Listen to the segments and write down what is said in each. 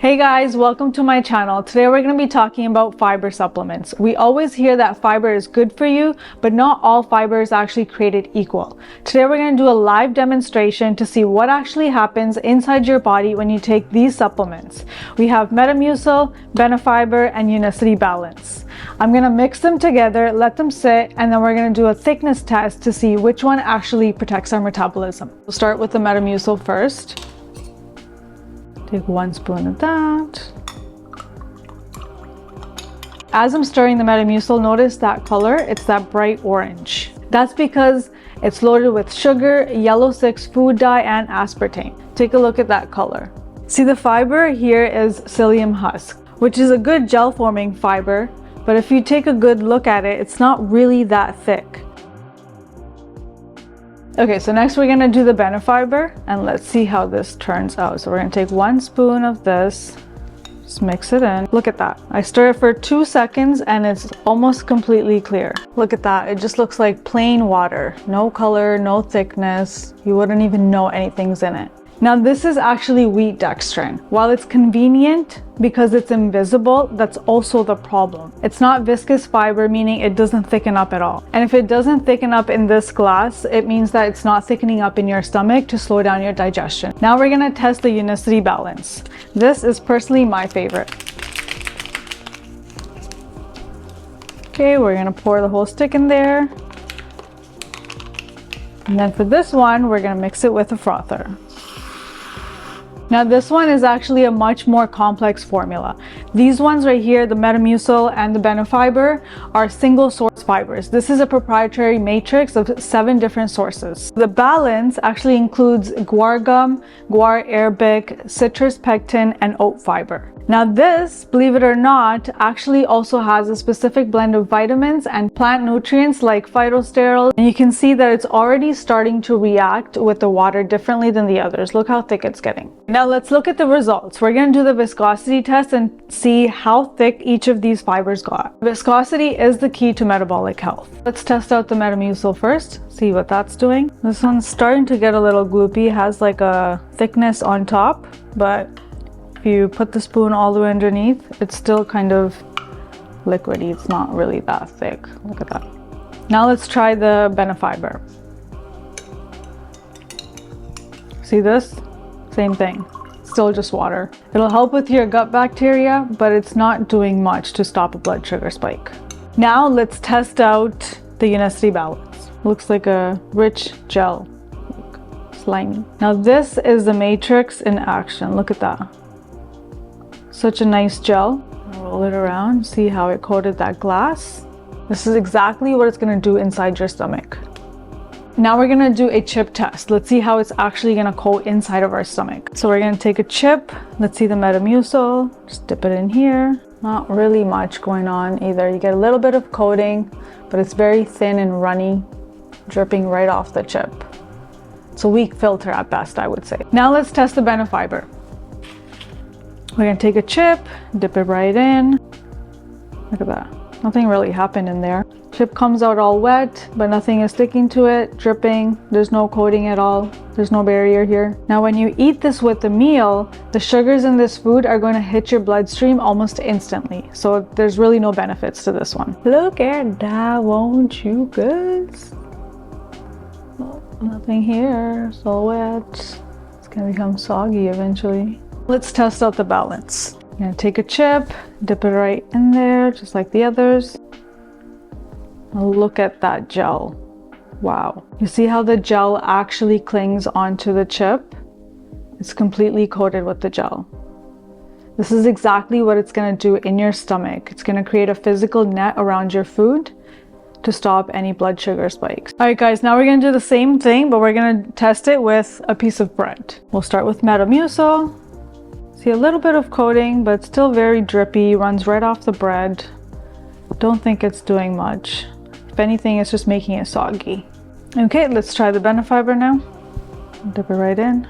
Hey guys, welcome to my channel. Today we're going to be talking about fiber supplements. We always hear that fiber is good for you, but not all fiber is actually created equal. Today we're going to do a live demonstration to see what actually happens inside your body when you take these supplements. We have Metamucil, Benefiber, and Unicity Balance. I'm going to mix them together, let them sit, and then we're going to do a thickness test to see which one actually protects our metabolism. We'll start with the Metamucil first. Take 1 spoon of that. As I'm stirring the Metamucil, notice that color, it's that bright orange. That's because it's loaded with sugar, yellow 6 food dye, and aspartame. Take a look at that color. See, the fiber here is psyllium husk, which is a good gel forming fiber, but if you take a good look at it, it's not really that thick. Okay, so next we're gonna do the Benefiber, and let's see how this turns out. So we're gonna take 1 spoon of this, just mix it in. Look at that. I stir it for 2 seconds and it's almost completely clear. Look at that, it just looks like plain water. No color, no thickness. You wouldn't even know anything's in it. Now this is actually wheat dextrin. While it's convenient because it's invisible, that's also the problem. It's not viscous fiber, meaning it doesn't thicken up at all. And if it doesn't thicken up in this glass, it means that it's not thickening up in your stomach to slow down your digestion. Now we're gonna test the Unicity Balance. This is personally my favorite. Okay, we're gonna pour the whole stick in there. And then for this one, we're gonna mix it with a frother. Now this one is actually a much more complex formula. These ones right here, the Metamucil and the Benefiber, are single source fibers. This is a proprietary matrix of 7 different sources. The balance actually includes guar gum, guar arabic, citrus pectin, and oat fiber. Now this, believe it or not, actually also has a specific blend of vitamins and plant nutrients like phytosterol, and you can see that it's already starting to react with the water differently than the others. Look how thick it's getting. Now let's look at the results. We're going to do the viscosity test and see how thick each of these fibers got. Viscosity is the key to metabolic health. Let's test out the Metamucil first, see what that's doing. This one's starting to get a little gloopy, has like a thickness on top, but if you put the spoon all the way underneath, it's still kind of liquidy. It's not really that thick. Look at that. Now let's try the Benefiber. See this? Same thing. Still just water. It'll help with your gut bacteria, but it's not doing much to stop a blood sugar spike. Now let's test out the Unicity Balance. Looks like a rich gel. Slimy. Now this is the matrix in action. Look at that. Such a nice gel. Roll it around, see how it coated that glass. This is exactly what it's gonna do inside your stomach. Now we're gonna do a chip test. Let's see how it's actually gonna coat inside of our stomach. So we're gonna take a chip. Let's see the Metamucil. Just dip it in here. Not really much going on either. You get a little bit of coating, but it's very thin and runny, dripping right off the chip. It's a weak filter at best, I would say. Now let's test the Benefiber. We're gonna take a chip, dip it right in. Look at that. Nothing really happened in there. Chip comes out all wet, but nothing is sticking to it, dripping. There's no coating at all. There's no barrier here. Now when you eat this with a meal, the sugars in this food are going to hit your bloodstream almost instantly. So there's really no benefits to this one. Look at that, won't you guys? Oh, nothing here, it's all wet. It's gonna become soggy eventually. Let's test out the balance. I'm gonna take a chip, dip it right in there, just like the others. Look at that gel. Wow. You see how the gel actually clings onto the chip? It's completely coated with the gel. This is exactly what it's gonna do in your stomach. It's gonna create a physical net around your food to stop any blood sugar spikes. All right guys, now we're gonna do the same thing, but we're gonna test it with a piece of bread. We'll start with Metamucil. See a little bit of coating, but it's still very drippy, runs right off the bread. Don't think it's doing much. If anything, it's just making it soggy. Okay, let's try the Benefiber now. Dip it right in.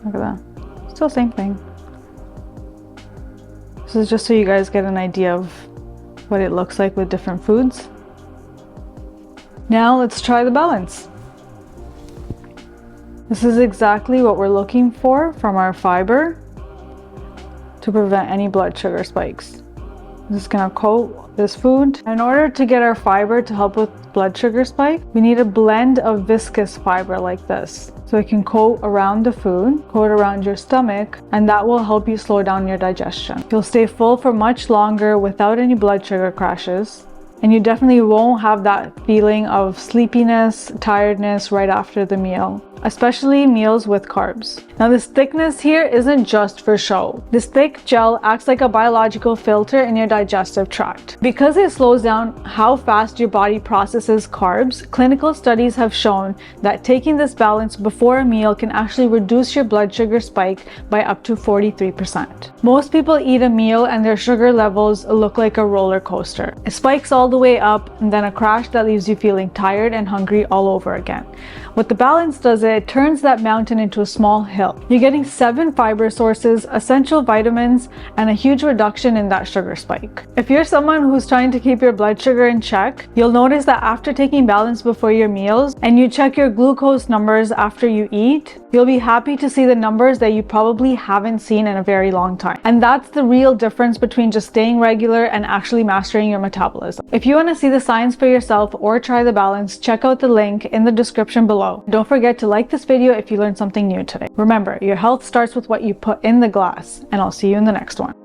Look at that. Still same thing. This is just so you guys get an idea of what it looks like with different foods. Now let's try the Balance. This is exactly what we're looking for from our fiber. to prevent any blood sugar spikes. I'm just gonna coat this food. In order to get our fiber to help with blood sugar spike, we need a blend of viscous fiber like this. So it can coat around the food, coat around your stomach, and that will help you slow down your digestion. You'll stay full for much longer without any blood sugar crashes. And you definitely won't have that feeling of sleepiness, tiredness right after the meal, especially meals with carbs. Now this thickness here isn't just for show. This thick gel acts like a biological filter in your digestive tract. Because it slows down how fast your body processes carbs, clinical studies have shown that taking this balance before a meal can actually reduce your blood sugar spike by up to 43%. Most people eat a meal and their sugar levels look like a roller coaster. It spikes all the way up and then a crash that leaves you feeling tired and hungry all over again. What the balance does is it turns that mountain into a small hill. You're getting 7 fiber sources, essential vitamins, and a huge reduction in that sugar spike. If you're someone who's trying to keep your blood sugar in check, you'll notice that after taking balance before your meals and you check your glucose numbers after you eat, you'll be happy to see the numbers that you probably haven't seen in a very long time. And that's the real difference between just staying regular and actually mastering your metabolism. If you want to see the science for yourself or try the balance, check out the link in the description below. Don't forget to like this video if you learned something new today. Remember, your health starts with what you put in the glass, and I'll see you in the next one.